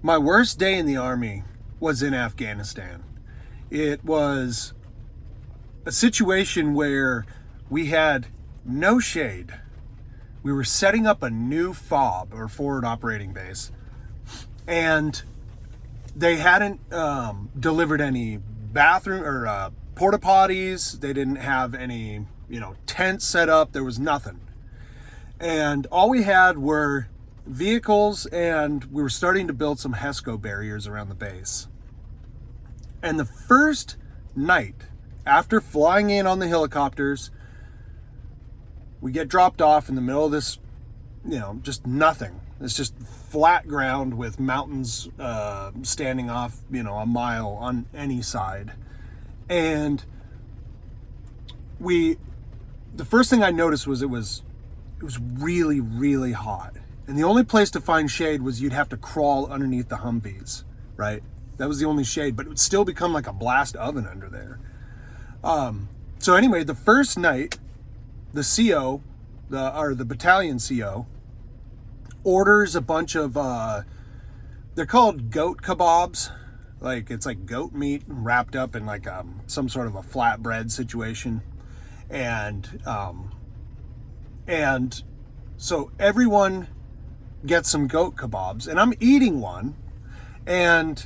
My worst day in the Army was in Afghanistan. It was a situation where we had no shade. We were setting up a new FOB, or forward operating base, and they hadn't delivered any bathroom or porta potties. They didn't have any, tents set up. There was nothing. And all we had were vehicles, and we were starting to build some HESCO barriers around the base. And the first night, after flying in on the helicopters, we get dropped off in the middle of this, just nothing. It's just flat ground with mountains standing off, a mile on any side. And the first thing I noticed was it was really, really hot. And the only place to find shade was you'd have to crawl underneath the Humvees, right? That was the only shade, but it would still become like a blast oven under there. So anyway, the first night, the CO, the battalion CO, orders a bunch of, they're called goat kebabs. It's like goat meat wrapped up in like some sort of a flatbread situation. And so everyone gets some goat kebabs, and I'm eating one, and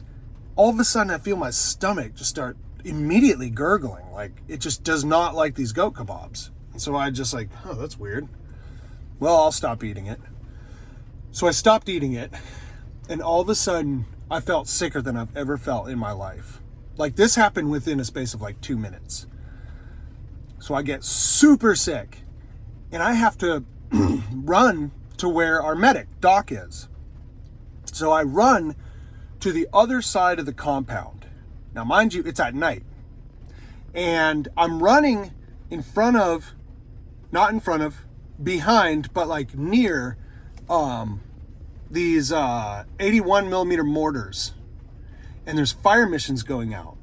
all of a sudden I feel my stomach just start immediately gurgling. Like, it just does not like these goat kebabs. And so I just that's weird. Well, I'll stop eating it. So I stopped eating it, and all of a sudden I felt sicker than I've ever felt in my life. Like, this happened within a space of 2 minutes. So I get super sick, and I have to run to where our medic, Doc, is. So I run to the other side of the compound. Now, mind you, it's at night. And I'm running behind, but near these 81 millimeter mortars. And there's fire missions going out,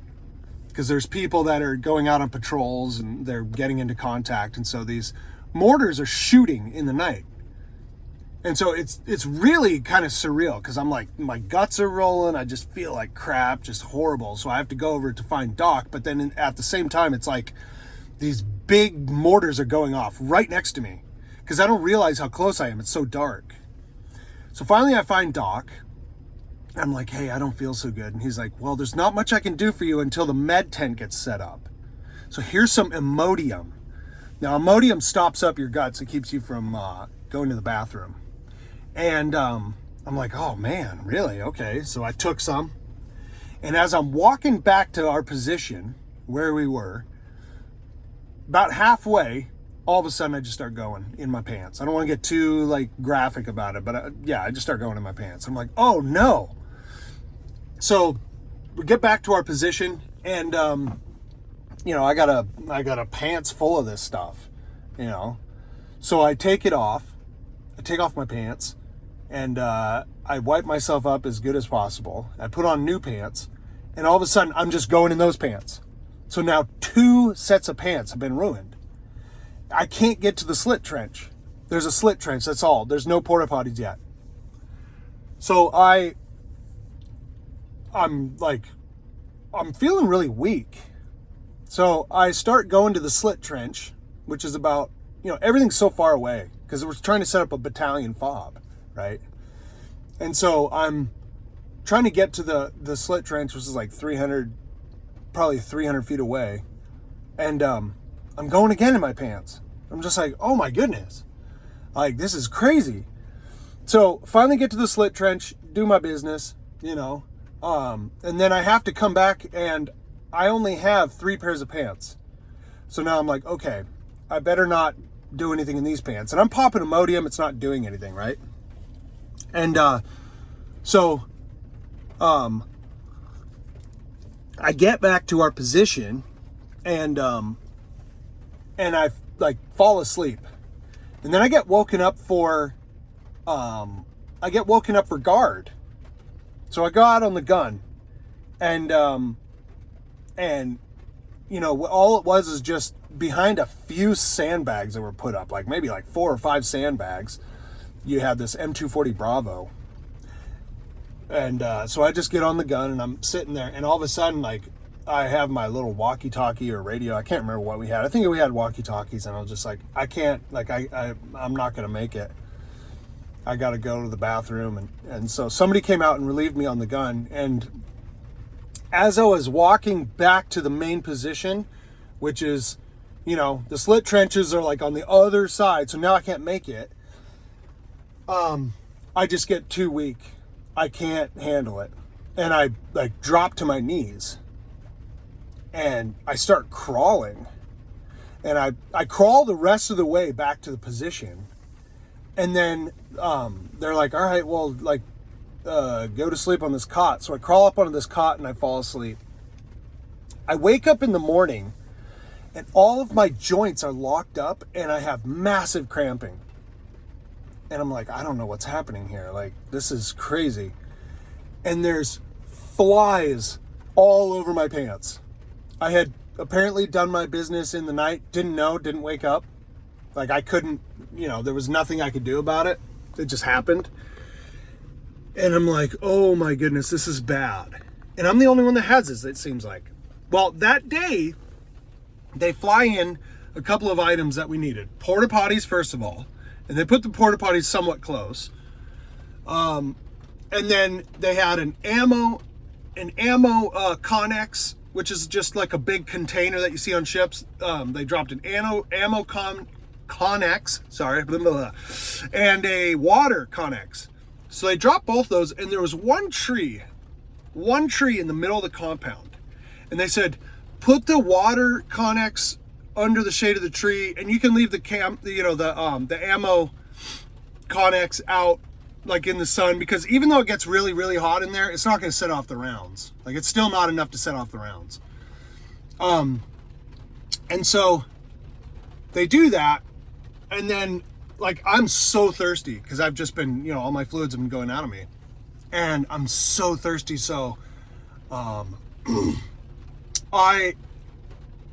because there's people that are going out on patrols and they're getting into contact. And so these mortars are shooting in the night. And so it's really kind of surreal, because I'm like, my guts are rolling. I just feel like crap, just horrible. So I have to go over to find Doc. But then at the same time, it's like these big mortars are going off right next to me, because I don't realize how close I am. It's so dark. So finally I find Doc. I'm like, hey, I don't feel so good. And he's like, well, there's not much I can do for you until the med tent gets set up. So here's some Imodium. Now, Imodium stops up your guts. It keeps you from going to the bathroom. And I'm like, oh man, really? Okay. So I took some. And as I'm walking back to our position where we were, about halfway, all of a sudden I just start going in my pants. I don't want to get too graphic about it, but I just start going in my pants. I'm like, oh no. So we get back to our position, and I got a pants full of this stuff, So I take it off. I take off my pants, and I wipe myself up as good as possible. I put on new pants, and all of a sudden I'm just going in those pants. So now 2 sets of pants have been ruined. I can't get to the slit trench. There's a slit trench, that's all. There's no porta potties yet. So I'm feeling really weak. So I start going to the slit trench, which is about, everything's so far away, because we're trying to set up a battalion FOB, right? And so I'm trying to get to the slit trench, which is probably 300 feet away. And I'm going again in my pants. I'm just like, oh my goodness. This is crazy. So finally get to the slit trench, do my business, and then I have to come back, and I only have 3 pairs of pants. So now I'm like, okay, I better not do anything in these pants. And I'm popping Imodium, it's not doing anything, right? And so I get back to our position, and I fall asleep. And then I get woken up for guard. So I go out on the gun, and all it was is just behind a few sandbags that were put up, maybe 4 or 5 sandbags. You had this M240 Bravo. And so I just get on the gun and I'm sitting there, and all of a sudden, like, I have my little walkie-talkie or radio. I can't remember what we had. I think we had walkie-talkies, and I was just like, I can't, like, I'm not going to make it. I got to go to the bathroom. And so somebody came out and relieved me on the gun. And as I was walking back to the main position, which is, you know, the slit trenches are like on the other side, so now I can't make it. I just get too weak. I can't handle it. And I like drop to my knees. And I start crawling. And I crawl the rest of the way back to the position. And then they're like, all right, well, like, go to sleep on this cot. So I crawl up onto this cot and I fall asleep. I wake up in the morning and all of my joints are locked up and I have massive cramping. And I'm like, I don't know what's happening here. Like, this is crazy. And there's flies all over my pants. I had apparently done my business in the night, didn't wake up. Like, I couldn't, you know, there was nothing I could do about it. It just happened. And I'm like, oh my goodness, this is bad. And I'm the only one that has this, it seems like. Well, that day, they fly in a couple of items that we needed. Porta potties, first of all. And they put the porta potties somewhat close. And then they had an ammo Connex, which is just like a big container that you see on ships. They dropped an ammo Connex, sorry, blah, blah, blah, and a water Connex. So they dropped both those, and there was one tree in the middle of the compound. And they said, put the water Connex under the shade of the tree, and you can leave the ammo Connex out like in the sun, because even though it gets really, really hot in there, it's not going to set off the rounds. Like, it's still not enough to set off the rounds. And so they do that, and then, like, I'm so thirsty because I've just been, you know, all my fluids have been going out of me, and I'm so thirsty. So, I,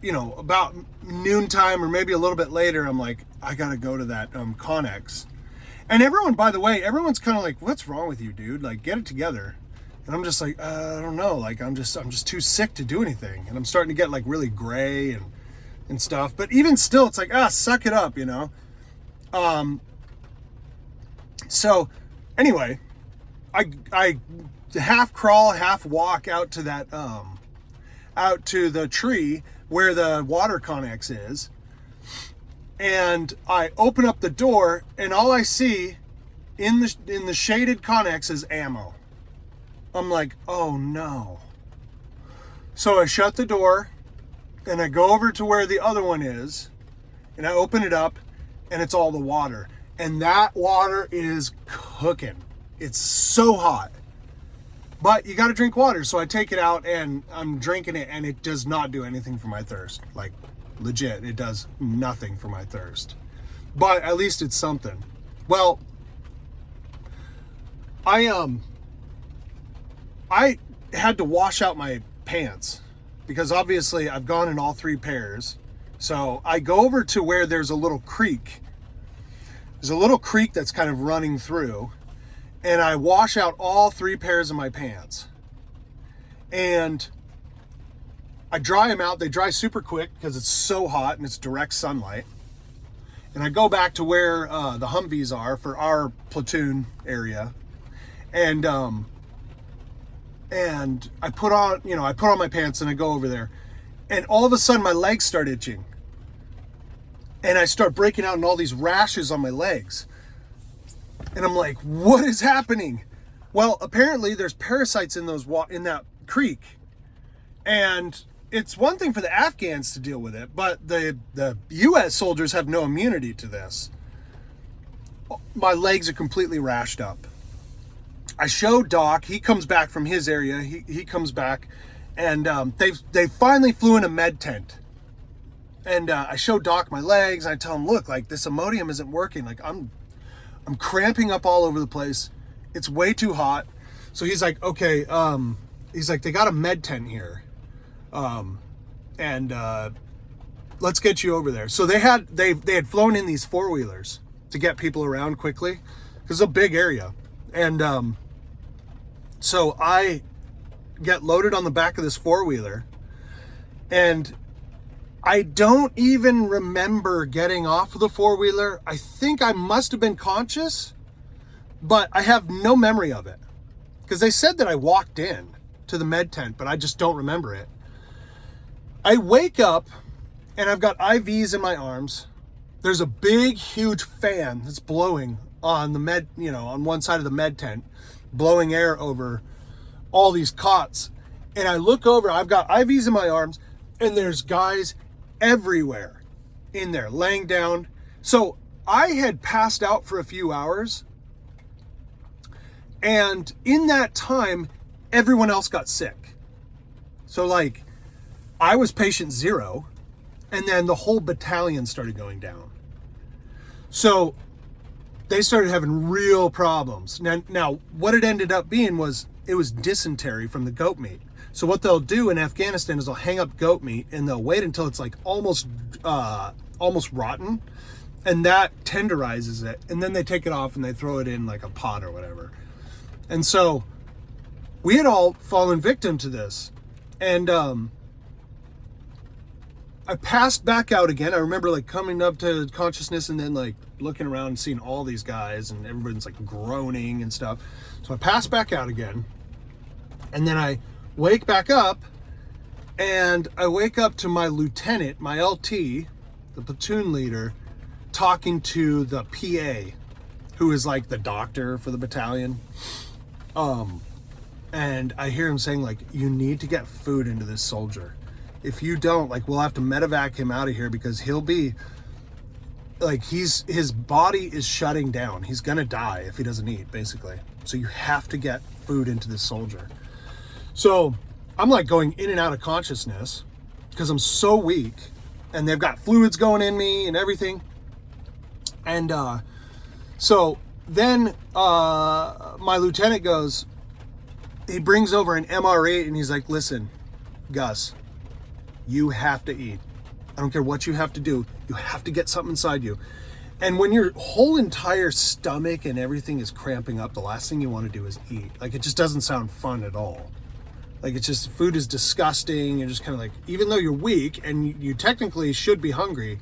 you know, about noontime or maybe a little bit later, I'm like, I gotta go to that Connex. And everyone, by the way, everyone's kind of like, what's wrong with you, dude? Like, get it together. And I'm just like, I don't know. Like, I'm just too sick to do anything. And I'm starting to get like really gray and stuff. But even still, it's like, suck it up, you know? So anyway, I half crawl, half walk out to that, out to the tree where the water Connex is. And I open up the door, and all I see in the shaded Connex is ammo. I'm like, oh no. So I shut the door, and I go over to where the other one is, and I open it up, and it's all the water. And that water is cooking. It's so hot. But you got to drink water. So I take it out, and I'm drinking it, and it does not do anything for my thirst. Like, legit, it does nothing for my thirst. But at least it's something. Well, I had to wash out my pants because obviously I've gone in all three pairs. So I go over to where there's a little creek. There's a little creek that's kind of running through, and I wash out all three pairs of my pants. And I dry them out. They dry super quick because it's so hot and it's direct sunlight. And I go back to where the Humvees are for our platoon area. And I put on my pants and I go over there. And all of a sudden my legs start itching. And I start breaking out in all these rashes on my legs. And I'm like, what is happening? Well, apparently there's parasites in that creek. And it's one thing for the Afghans to deal with it, but the U.S. soldiers have no immunity to this. My legs are completely rashed up. I show Doc. He comes back from his area. He comes back, and they finally flew in a med tent. And I show Doc my legs. And I tell him, look, like, this Imodium isn't working. Like, I'm cramping up all over the place. It's way too hot. So he's like, okay. He's like, they got a med tent here. Let's get you over there. So they had flown in these 4-wheelers to get people around quickly because it's a big area. And So I get loaded on the back of this four-wheeler, and I don't even remember getting off of the four-wheeler. I think I must have been conscious, but I have no memory of it. Because they said that I walked in to the med tent, but I just don't remember it. I wake up, and I've got IVs in my arms. There's a big, huge fan that's blowing on the med, on one side of the med tent, blowing air over all these cots. And I look over, I've got IVs in my arms, and there's guys everywhere in there laying down. So I had passed out for a few hours, and in that time everyone else got sick. So like I was patient 0, and then the whole battalion started going down. So they started having real problems. Now what it ended up being was it was dysentery from the goat meat. So what they'll do in Afghanistan is they'll hang up goat meat and they'll wait until it's like almost rotten, and that tenderizes it, and then they take it off and they throw it in like a pot or whatever. And so we had all fallen victim to this, and I passed back out again. I remember like coming up to consciousness and then like looking around and seeing all these guys and everyone's like groaning and stuff. So I passed back out again, and then I wake back up, and I wake up to my lieutenant, my LT, the platoon leader, talking to the PA, who is like the doctor for the battalion. And I hear him saying like, you need to get food into this soldier. If you don't, like, we'll have to medevac him out of here, because he'll be like, his body is shutting down. He's gonna die if he doesn't eat, basically. So you have to get food into this soldier. So I'm like going in and out of consciousness because I'm so weak, and they've got fluids going in me and everything. And so then my lieutenant goes, he brings over an MR8, and he's like, listen, Gus, you have to eat. I don't care what you have to do. You have to get something inside you. And when your whole entire stomach and everything is cramping up, the last thing you want to do is eat. Like, it just doesn't sound fun at all. Like, it's just, food is disgusting. You're just kind of like, even though you're weak and you technically should be hungry,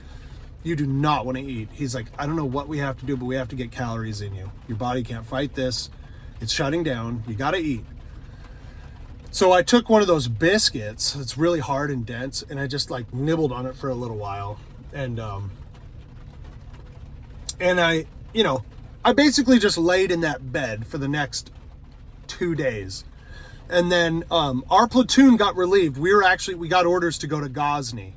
you do not want to eat. He's like, I don't know what we have to do, but we have to get calories in you. Your body can't fight this. It's shutting down. You got to eat. So I took one of those biscuits. It's really hard and dense, and I just like nibbled on it for a little while. And I basically just laid in that bed for the next 2 days. And then our platoon got relieved. We got orders to go to Ghazni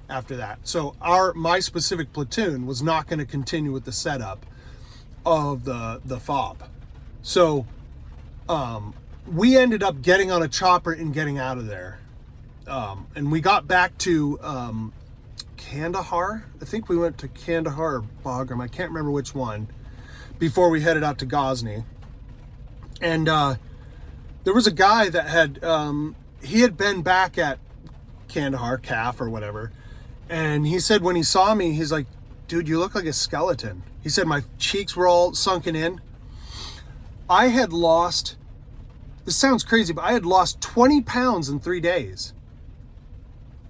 after that. So my specific platoon was not going to continue with the setup of the FOB. So we ended up getting on a chopper and getting out of there. And we got back to Kandahar. I think we went to Kandahar or Bagram. I can't remember which one, before we headed out to Ghazni. And there was a guy that had, he had been back at Kandahar, CAF or whatever. And he said when he saw me, he's like, dude, you look like a skeleton. He said my cheeks were all sunken in. I had lost, this sounds crazy, but I had lost 20 pounds in 3 days.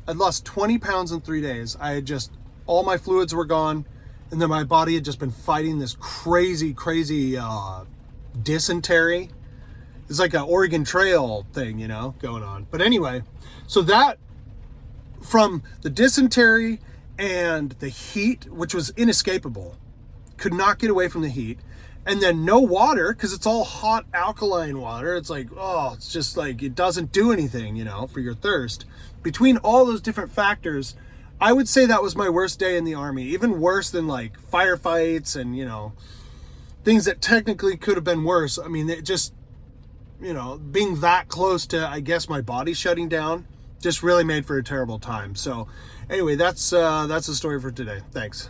I'd lost 20 pounds in 3 days. I had just, all my fluids were gone. And then my body had just been fighting this crazy dysentery. It's like an Oregon Trail thing, going on. But anyway, so that, from the dysentery and the heat, which was inescapable, could not get away from the heat, and then no water, because it's all hot alkaline water. It's like, it's just like, it doesn't do anything, for your thirst. Between all those different factors, I would say that was my worst day in the Army, even worse than like firefights and, things that technically could have been worse. I mean, it just, being that close to, I guess, my body shutting down just really made for a terrible time. So anyway, that's the story for today. Thanks.